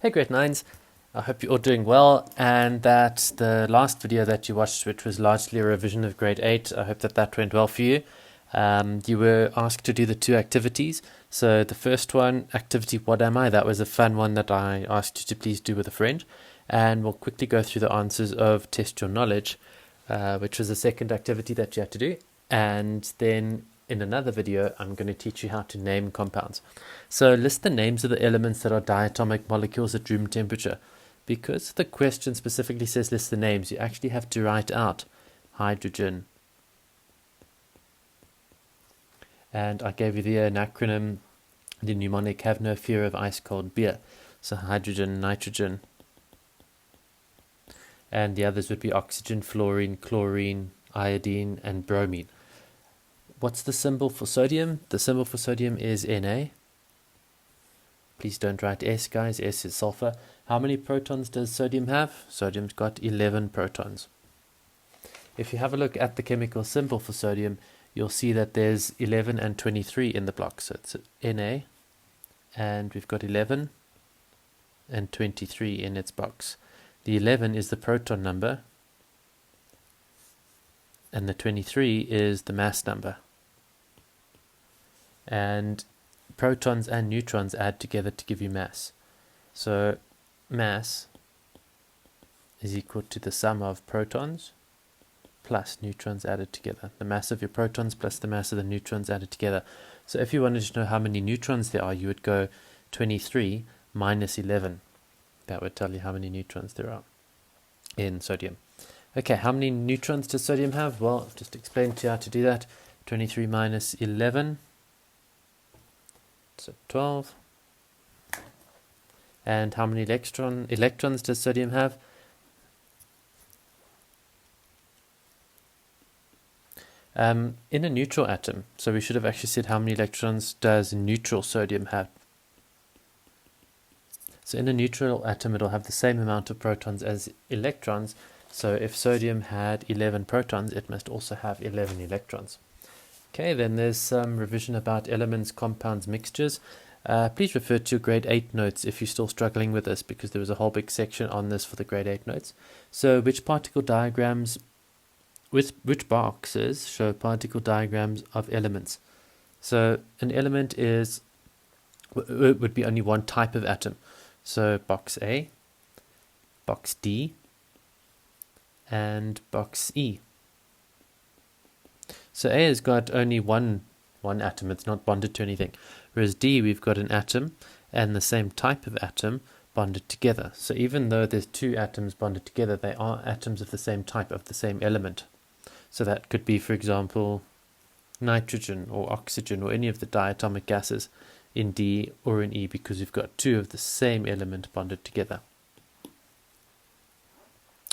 Hey Grade 9s, I hope you're all doing well and that the last video that you watched, which was largely a revision of Grade 8, I hope that that went well for you. You were asked to do the two activities. So the first one, activity What Am I? That was a fun one that I asked you to please do with a friend. And we'll quickly go through the answers of Test Your Knowledge, which was the second activity that you had to do. And then in another video, I'm going to teach you how to name compounds. So list the names of the elements that are diatomic molecules at room temperature. Because the question specifically says list the names, you actually have to write out hydrogen. And I gave you the acronym, the mnemonic, have no fear of ice cold beer. So hydrogen, nitrogen. And the others would be oxygen, fluorine, chlorine, iodine, and bromine. What's the symbol for sodium? The symbol for sodium is Na. Please don't write S, guys. S is sulfur. How many protons does sodium have? Sodium's got 11 protons. If you have a look at the chemical symbol for sodium, you'll see that there's 11 and 23 in the block. So it's Na, and we've got 11 and 23 in its box. The 11 is the proton number, and the 23 is the mass number. And protons and neutrons add together to give you mass. So mass is equal to the sum of protons plus neutrons added together. The mass of your protons plus the mass of the neutrons added together. So if you wanted to know how many neutrons there are, you would go 23 minus 11. That would tell you how many neutrons there are in sodium. Okay, how many neutrons does sodium have? Well, I've just explained to you how to do that. 23 minus 11. So 12. And how many electrons does sodium have? In a neutral atom, so we should have actually said how many electrons does neutral sodium have. So in a neutral atom, it'll have the same amount of protons as electrons. So if sodium had 11 protons, it must also have 11 electrons. Okay, then there's some revision about elements, compounds, mixtures. Please refer to your grade 8 notes if you're still struggling with this, because there was a whole big section on this for the grade 8 notes. So which particle diagrams, which boxes show particle diagrams of elements? So an element would be only one type of atom. So box A, box D, and box E. So A has got only one atom, it's not bonded to anything. Whereas D, we've got an atom and the same type of atom bonded together. So even though there's two atoms bonded together, they are atoms of the same type, of the same element. So that could be, for example, nitrogen or oxygen or any of the diatomic gases in D or in E, because we've got two of the same element bonded together.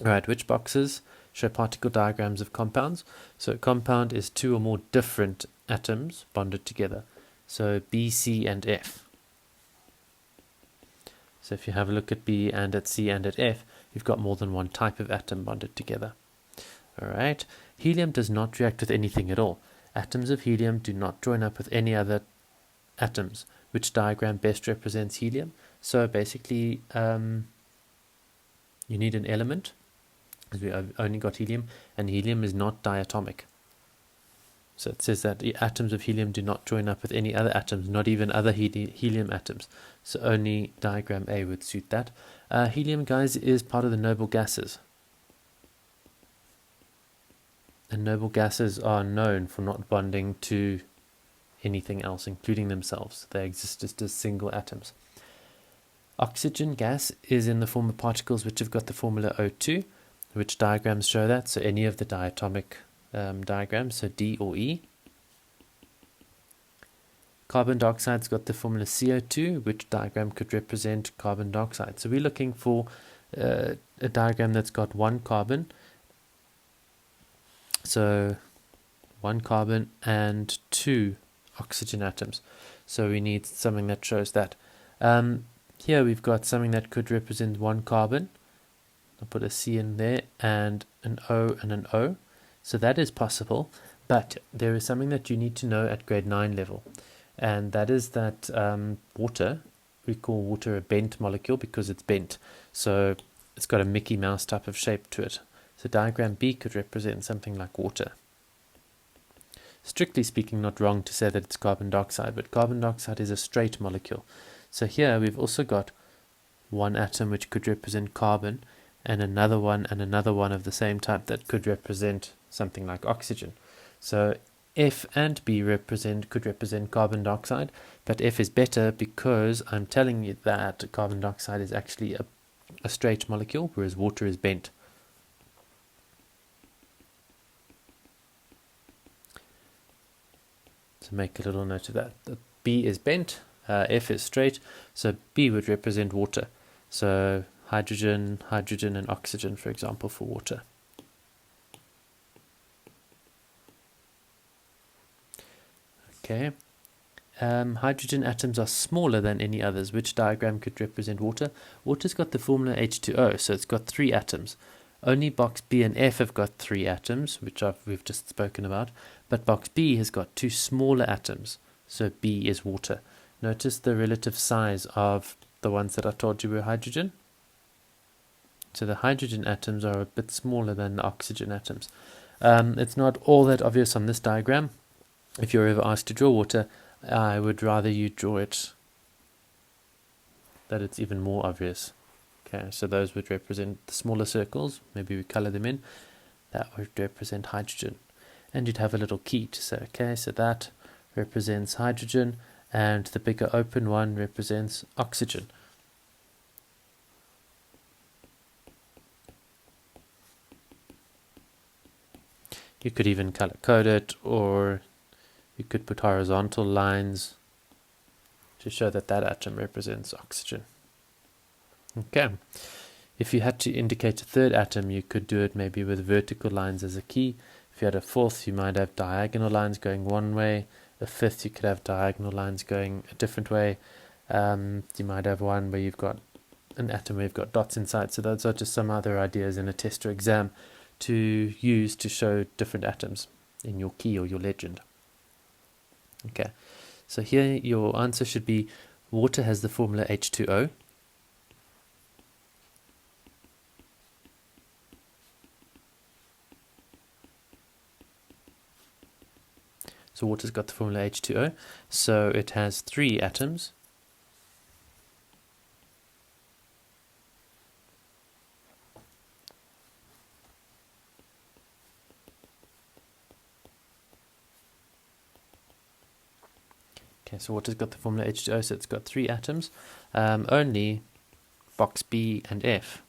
Alright, which boxes show particle diagrams of compounds? So a compound is two or more different atoms bonded together. So B, C, and F. So if you have a look at B and at C and at F, you've got more than one type of atom bonded together. Alright, helium does not react with anything at all. Atoms of helium do not join up with any other atoms. Which diagram best represents helium? So basically, you need an element, because we only got helium, and helium is not diatomic. So it says that the atoms of helium do not join up with any other atoms, not even other helium atoms. So only diagram A would suit that. Helium, guys, is part of the noble gases. And noble gases are known for not bonding to anything else, including themselves. They exist just as single atoms. Oxygen gas is in the form of particles which have got the formula O2. Which diagrams show that? So any of the diatomic diagrams, so D or E. Carbon dioxide's got the formula CO2. Which diagram could represent carbon dioxide? So we're looking for a diagram that's got one carbon. So one carbon and two oxygen atoms. So we need something that shows that. Here we've got something that could represent one carbon. I'll put a C in there and an O and an O. So that is possible, but there is something that you need to know at grade 9 level, and that is that water we call water a bent molecule because it's bent. So it's got a Mickey Mouse type of shape to it. So diagram B could represent something like water. Strictly speaking, not wrong to say that it's carbon dioxide, but carbon dioxide is a straight molecule. So here we've also got one atom which could represent carbon, and another one of the same type that could represent something like oxygen. So F and B could represent carbon dioxide, but F is better because I'm telling you that carbon dioxide is actually a straight molecule, whereas water is bent. So make a little note of that. B is bent, F is straight, so B would represent water. So hydrogen, and oxygen, for example, for water. Okay. Hydrogen atoms are smaller than any others. Which diagram could represent water? Water's got the formula H2O, so it's got 3 atoms. Only box B and F have got 3 atoms, which we've just spoken about, but box B has got 2 smaller atoms, so B is water. Notice the relative size of the ones that I told you were hydrogen. So the hydrogen atoms are a bit smaller than the oxygen atoms. It's not all that obvious on this diagram. If you're ever asked to draw water, I would rather you draw it that it's even more obvious. Okay, so those would represent the smaller circles. Maybe we color them in. That would represent hydrogen. And you'd have a little key to say, okay, so that represents hydrogen, and the bigger open one represents oxygen. You could even color code it, or you could put horizontal lines to show that that atom represents oxygen. Okay, if you had to indicate a third atom, you could do it maybe with vertical lines as a key. If you had a fourth, you might have diagonal lines going one way. A fifth, you could have diagonal lines going a different way. You might have one where you've got an atom where you've got dots inside. So those are just some other ideas in a test or exam to use to show different atoms in your key or your legend. Okay, so here your answer should be water has the formula H2O. So water's got the formula H2O, so it has 3 atoms. Okay, so water's got the formula H2O, so it's got 3 atoms. Only box B and F.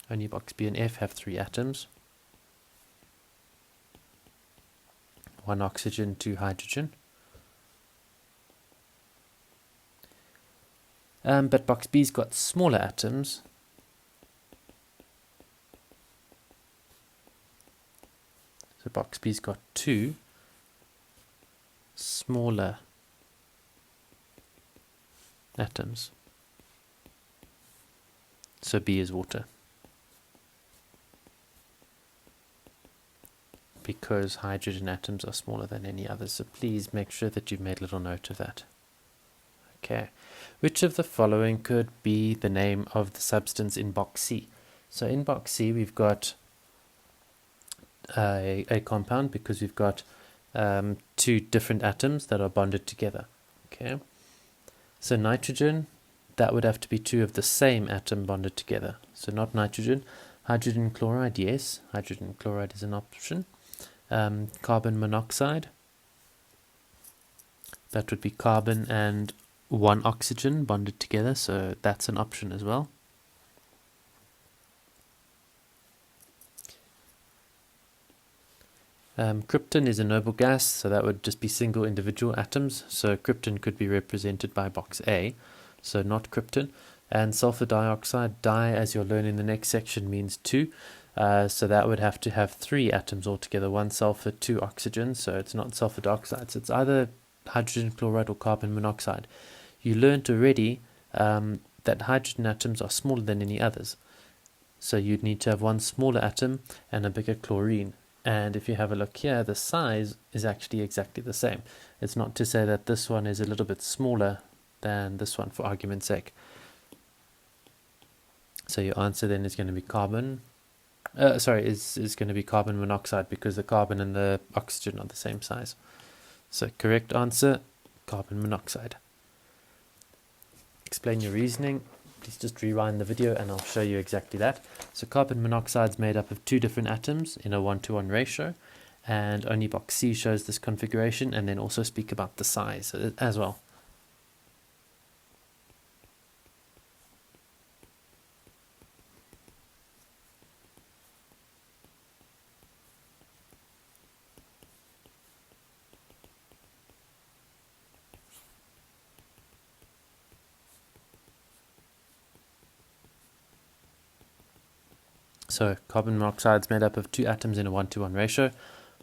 Only box B and F have 3 atoms. 1 oxygen, 2 hydrogen. But box B's got smaller atoms. So box B's got 2 smaller atoms. So B is water. Because hydrogen atoms are smaller than any others. So please make sure that you've made a little note of that. Okay. Which of the following could be the name of the substance in box C? So in box C we've got a compound because we've got 2 different atoms that are bonded together. Okay. So nitrogen, that would have to be 2 of the same atom bonded together. So not nitrogen. Hydrogen chloride, yes. Hydrogen chloride is an option. Carbon monoxide, that would be carbon and 1 oxygen bonded together, so that's an option as well. Krypton is a noble gas, so that would just be single individual atoms, so krypton could be represented by box A, so not krypton. And sulfur dioxide, di, as you'll learn in the next section, means 2. So that would have to have 3 atoms altogether, 1 sulfur, 2 oxygen, so it's not sulfur dioxide. So it's either hydrogen chloride or carbon monoxide. You learned already that hydrogen atoms are smaller than any others. So you'd need to have 1 smaller atom and a bigger chlorine. And if you have a look here, the size is actually exactly the same. It's not to say that this one is a little bit smaller than this one for argument's sake. So your answer then is going to be carbon, is going to be carbon monoxide, because the carbon and the oxygen are the same size. So correct answer, carbon monoxide. Explain your reasoning. Please just rewind the video and I'll show you exactly that. So carbon monoxide is made up of two different atoms in a 1-to-1 ratio, and only box C shows this configuration, and then also speak about the size as well. So carbon monoxide is made up of two atoms in a 1-to-1 ratio,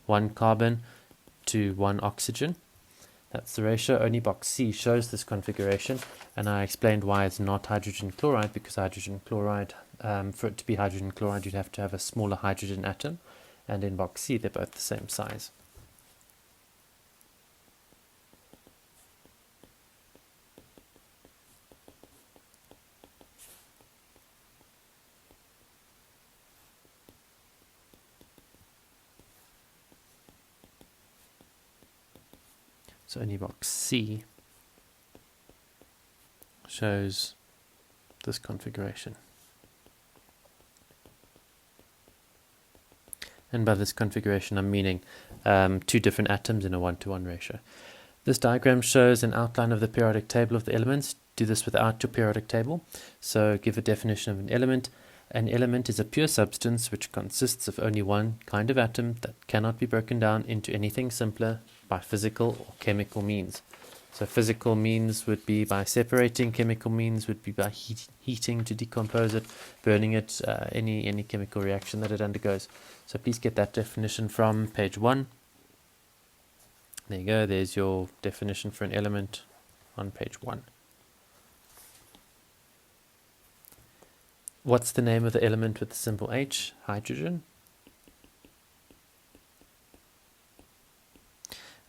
one carbon to one oxygen. That's the ratio. Only box C shows this configuration, and I explained why it's not hydrogen chloride, because hydrogen chloride, for it to be hydrogen chloride, you'd have to have a smaller hydrogen atom, and in box C they're both the same size. So only box C shows this configuration. And by this configuration I'm meaning two different atoms in a 1-to-1 ratio. This diagram shows an outline of the periodic table of the elements. Do this without your periodic table. So give a definition of an element. An element is a pure substance which consists of only one kind of atom that cannot be broken down into anything simpler by physical or chemical means. So physical means would be by separating, chemical means would be by heating to decompose it, burning it, any chemical reaction that it undergoes. So please get that definition from page 1. There you go, there's your definition for an element on page 1. What's the name of the element with the symbol H? Hydrogen.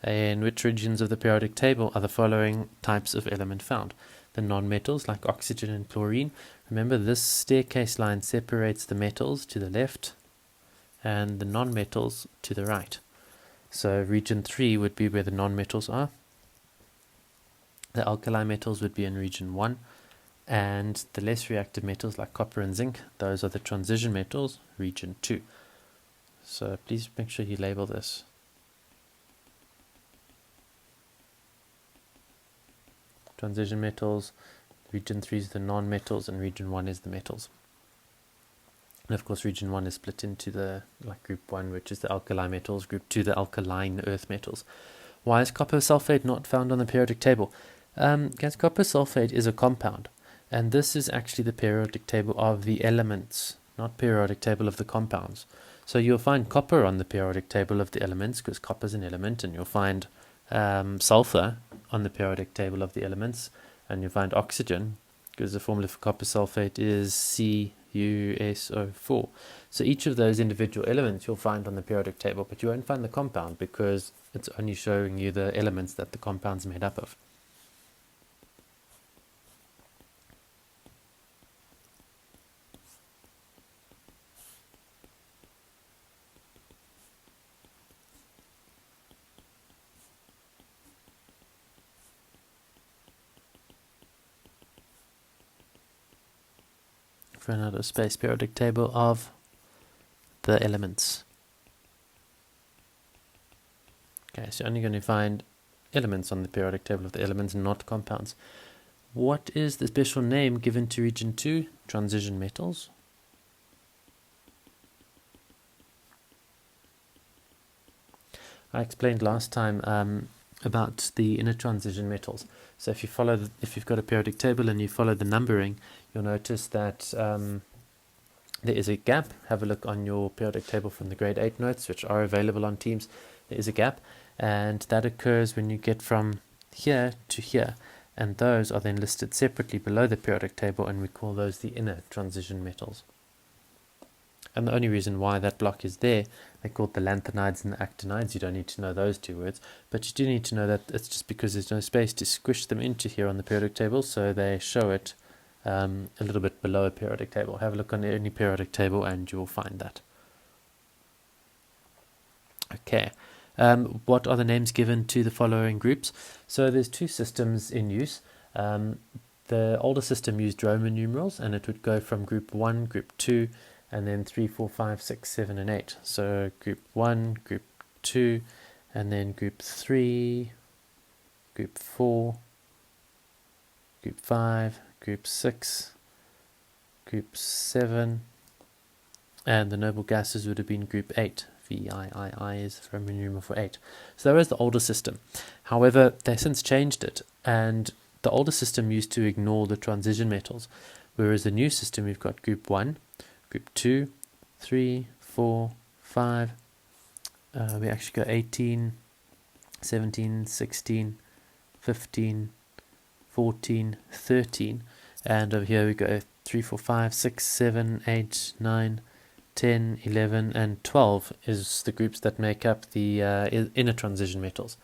In which regions of the periodic table are the following types of element found? The non-metals like oxygen and chlorine. Remember, this staircase line separates the metals to the left and the non-metals to the right. So region 3 would be where the non-metals are. The alkali metals would be in region 1. And the less reactive metals like copper and zinc, those are the transition metals, region 2. So please make sure you label this. Transition metals, region 3 is the non-metals, and region 1 is the metals. And of course region 1 is split into the group 1, which is the alkali metals, group 2 the alkaline earth metals. Why is copper sulfate not found on the periodic table? Guys, copper sulfate is a compound, and this is actually the periodic table of the elements, not periodic table of the compounds. So you'll find copper on the periodic table of the elements because copper is an element, and you'll find sulfur on the periodic table of the elements, and you'll find oxygen because the formula for copper sulfate is CuSO4. So each of those individual elements you'll find on the periodic table, but you won't find the compound because it's only showing you the elements that the compound's made up of. Run out of space, periodic table of the elements. Okay, so you're only going to find elements on the periodic table of the elements, not compounds. What is the special name given to region 2? Transition metals. I explained last time about the inner transition metals. So if you've got a periodic table and you follow the numbering, you'll notice that there is a gap. Have a look on your periodic table from the grade 8 notes, which are available on Teams. There is a gap, and that occurs when you get from here to here, and those are then listed separately below the periodic table, and we call those the inner transition metals. And the only reason why that block is there, they're called the lanthanides and the actinides. You don't need to know those two words, but you do need to know that it's just because there's no space to squish them into here on the periodic table, so they show it a little bit below a periodic table. Have a look on any periodic table and you'll find that. Okay, what are the names given to the following groups? So there's two systems in use. The older system used Roman numerals, and it would go from group 1, group 2, and then 3, 4, 5, 6, 7, and 8. So group 1, group 2, and then group 3, group 4, group 5, group 6, group 7, and the noble gases would have been group 8. VIII is Roman numeral for 8. So that was the older system. However, they since changed it, and the older system used to ignore the transition metals, whereas the new system, we've got group 1, group 2, 3, 4, 5, we actually got 18, 17, 16, 15, 14, 13, and over here we go 3, 4, 5, 6, 7, 8, 9, 10, 11, and 12 is the groups that make up the inner transition metals.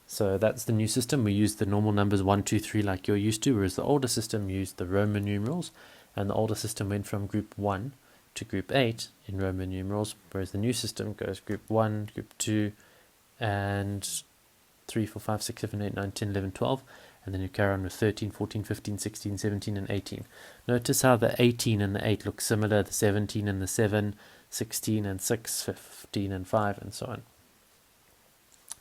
So that's the new system. We use the normal numbers 1, 2, 3 like you're used to, whereas the older system used the Roman numerals, and the older system went from group 1 to group 8 in Roman numerals, whereas the new system goes group 1, group 2, and 3, 4, 5, 6, 7, 8, 9, 10, 11, 12, and then you carry on with 13, 14, 15, 16, 17, and 18. Notice how the 18 and the 8 look similar, the 17 and the 7, 16 and 6, 15 and 5, and so on.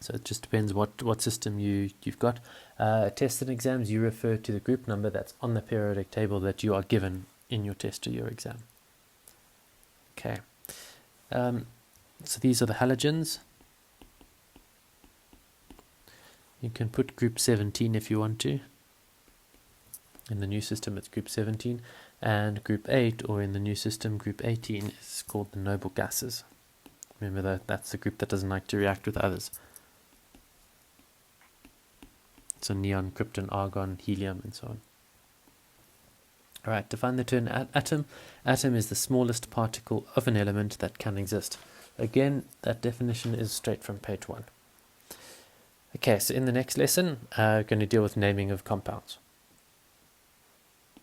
So it just depends what system you've got. Tests and exams, you refer to the group number that's on the periodic table that you are given in your test or your exam. Okay. So these are the halogens. You can put group 17 if you want to. In the new system it's group 17, and group 8, or in the new system group 18, is called the noble gases. Remember that's the group that doesn't like to react with others. So neon, krypton, argon, helium, and so on. Alright, define the term atom. Atom is the smallest particle of an element that can exist. Again, that definition is straight from page 1. Okay, so in the next lesson, we're going to deal with naming of compounds.